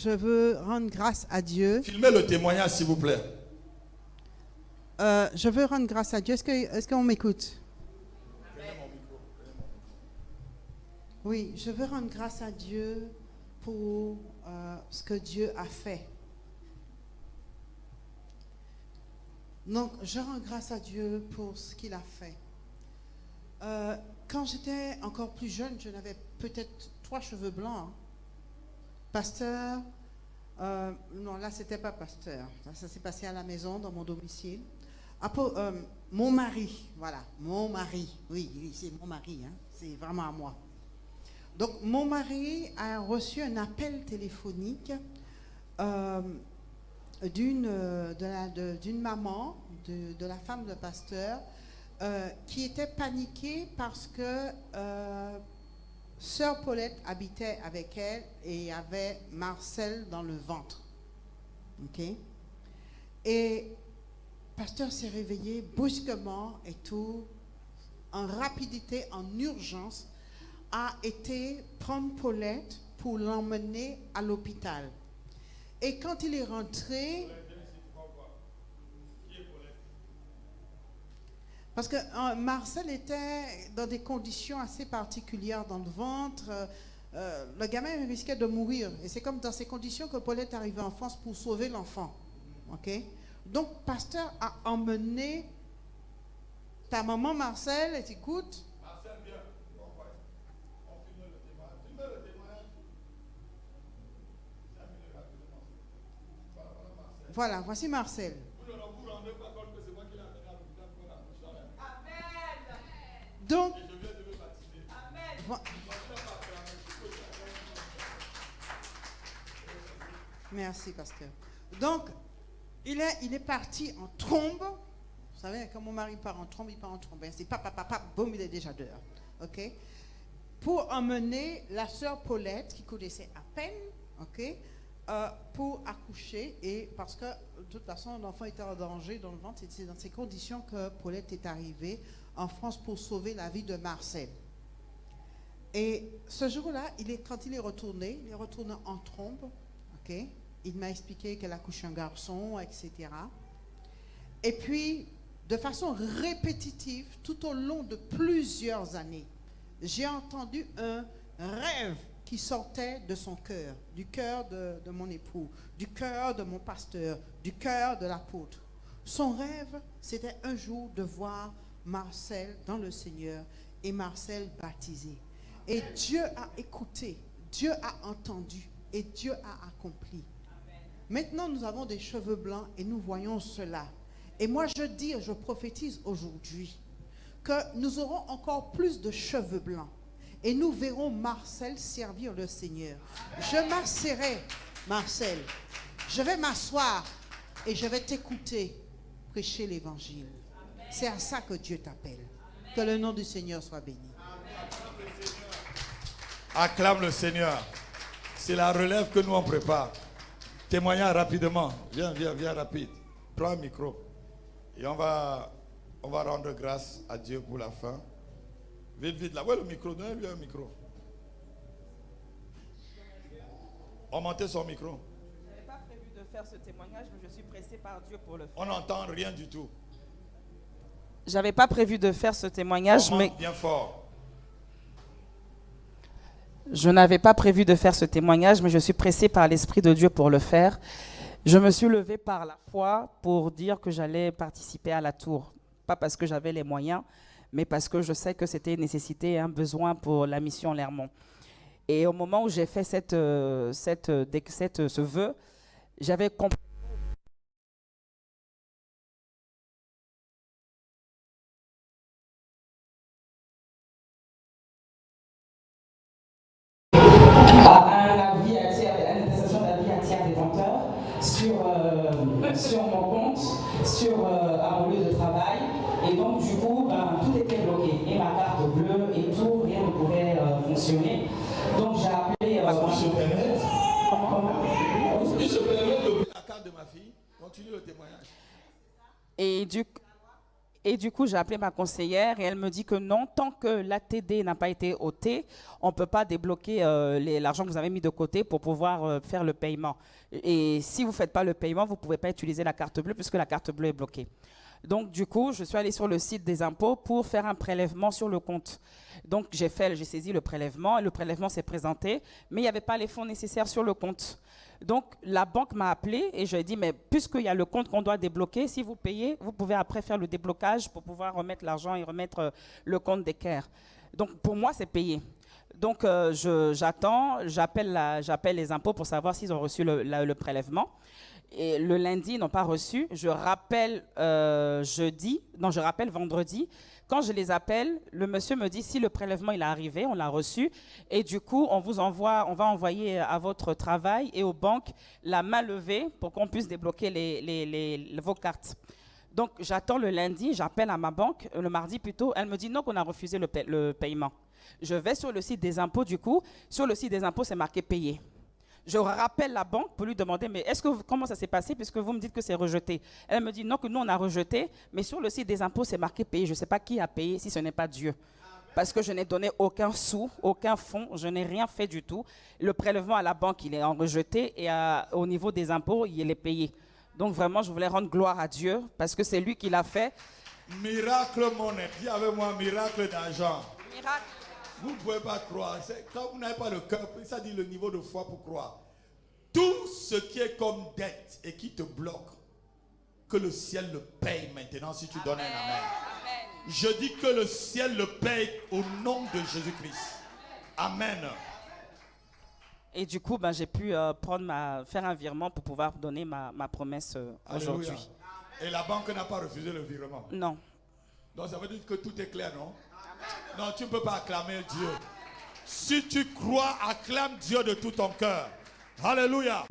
je veux rendre grâce à Dieu. Filmez le témoignage, s'il vous plaît. Je veux rendre grâce à Dieu. Est-ce qu'on m'écoute? Oui, je veux rendre grâce à Dieu pour ce que Dieu a fait. Donc, je rends grâce à Dieu pour ce qu'il a fait. Quand j'étais encore plus jeune, je n'avais peut-être 3 cheveux blancs. Hein. Pasteur, non, là, c'était pas pasteur. Ça s'est passé à la maison, dans mon domicile. Mon mari, voilà, mon mari. Oui, c'est mon mari, hein, c'est vraiment à moi. Donc, mon mari a reçu un appel téléphonique d'une maman, de la femme de pasteur, qui était paniquée parce que Sœur Paulette habitait avec elle et avait Marcel dans le ventre. Ok? Et pasteur s'est réveillé brusquement et tout, en rapidité, en urgence, a été prendre Paulette pour l'emmener à l'hôpital. Et quand il est rentré, parce que Marcel était dans des conditions assez particulières dans le ventre, le gamin risquait de mourir. Et c'est comme dans ces conditions que Paulette est arrivée en France pour sauver l'enfant. Ok? Donc, pasteur a emmené ta maman Marcel, et t'écoute. Marcel, viens. On filme le témoignage. Filme le témoignage. Voilà, voici Marcel. Vous ne vous rendez pas compte que c'est moi qui l'ai amené à l'hôpital pour l'accoucher. Amen. Donc, et je viens de me baptiser. Amen. Merci, pasteur. Donc, il est parti en trombe. Vous savez, quand mon mari part en trombe, il part en trombe. C'est papa, boum, il est déjà dehors. OK? Pour emmener la sœur Paulette, qui connaissait à peine, OK? Pour accoucher. Et parce que, de toute façon, l'enfant était en danger dans le ventre. C'est dans ces conditions que Paulette est arrivée en France pour sauver la vie de Marcel. Et ce jour-là, quand il est retourné en trombe. OK? Il m'a expliqué qu'elle a couché un garçon, etc. Et puis, de façon répétitive, tout au long de plusieurs années, j'ai entendu un rêve qui sortait de son cœur, du cœur de mon époux, du cœur de mon pasteur, du cœur de l'apôtre. Son rêve, c'était un jour de voir Marcel dans le Seigneur et Marcel baptisé. Et Dieu a écouté, Dieu a entendu et Dieu a accompli. Maintenant, nous avons des cheveux blancs et nous voyons cela. Et moi, je prophétise aujourd'hui que nous aurons encore plus de cheveux blancs. Et nous verrons Marcel servir le Seigneur. Je m'asserai, Marcel. Je vais m'asseoir et je vais t'écouter prêcher l'évangile. C'est à ça que Dieu t'appelle. Que le nom du Seigneur soit béni. Acclame le Seigneur. C'est la relève que nous on prépare. Témoignage rapidement. Viens rapide. Prends un micro. Et on va rendre grâce à Dieu pour la fin. Vite là. Ouais, le micro. Donnez-lui un micro. Augmentez son micro. Je n'avais pas prévu de faire ce témoignage, mais je suis pressé par Dieu pour le faire. On n'entend rien du tout. J'avais pas prévu de faire ce témoignage, mais bien fort. Je n'avais pas prévu de faire ce témoignage, mais je suis pressé par l'Esprit de Dieu pour le faire. Je me suis levé par la foi pour dire que j'allais participer à la tour. Pas parce que j'avais les moyens, mais parce que je sais que c'était une nécessité et un besoin pour la mission Lermont. Et au moment où j'ai fait ce vœu, j'avais compris. Sur mon compte, à mon lieu de travail, et donc du coup tout était bloqué, et ma carte bleue et tout, rien ne pouvait fonctionner. Donc j'ai appelé. Il se permet d'ouvrir la carte de ma fille. Continue le témoignage. Et du coup, j'ai appelé ma conseillère et elle me dit que non, tant que l'ATD n'a pas été ôté, on ne peut pas débloquer l'argent que vous avez mis de côté pour pouvoir faire le paiement. Et si vous ne faites pas le paiement, vous ne pouvez pas utiliser la carte bleue puisque la carte bleue est bloquée. Donc, du coup, je suis allée sur le site des impôts pour faire un prélèvement sur le compte. Donc, j'ai saisi le prélèvement s'est présenté, mais il n'y avait pas les fonds nécessaires sur le compte. Donc, la banque m'a appelé et je lui ai dit, mais puisqu'il y a le compte qu'on doit débloquer, si vous payez, vous pouvez après faire le déblocage pour pouvoir remettre l'argent et remettre le compte d'équerre. Donc, pour moi, c'est payé. Donc, j'attends, j'appelle les impôts pour savoir s'ils ont reçu le prélèvement. Et le lundi, ils n'ont pas reçu. Je rappelle je rappelle vendredi. Quand je les appelle, le monsieur me dit si le prélèvement il est arrivé, on l'a reçu. Et du coup, on va envoyer à votre travail et aux banques la main levée pour qu'on puisse débloquer vos cartes. Donc, j'attends le lundi, j'appelle à ma banque, le mardi plutôt. Elle me dit non, qu'on a refusé le paiement. Je vais sur le site des impôts, du coup. Sur le site des impôts, c'est marqué payé. Je rappelle la banque pour lui demander, mais comment ça s'est passé puisque vous me dites que c'est rejeté. Elle me dit non, que nous on a rejeté, mais sur le site des impôts c'est marqué payé. Je ne sais pas qui a payé si ce n'est pas Dieu. Parce que je n'ai donné aucun sou, aucun fonds, je n'ai rien fait du tout. Le prélèvement à la banque il est en rejeté et au niveau des impôts il est payé. Donc vraiment je voulais rendre gloire à Dieu parce que c'est lui qui l'a fait. Miracle monnaie, dis avec moi miracle d'argent. Miracle. Vous ne pouvez pas croire. Quand vous n'avez pas le cœur, ça dit le niveau de foi pour croire. Tout ce qui est comme dette et qui te bloque, que le ciel le paye maintenant si tu donnes un amen. Je dis que le ciel le paye au nom de Jésus-Christ. Amen. Et du coup, j'ai pu faire un virement pour pouvoir donner ma promesse aujourd'hui. Et la banque n'a pas refusé le virement? Non. Donc ça veut dire que tout est clair, non? Non, tu ne peux pas acclamer Dieu. Si tu crois, acclame Dieu de tout ton cœur. Alléluia.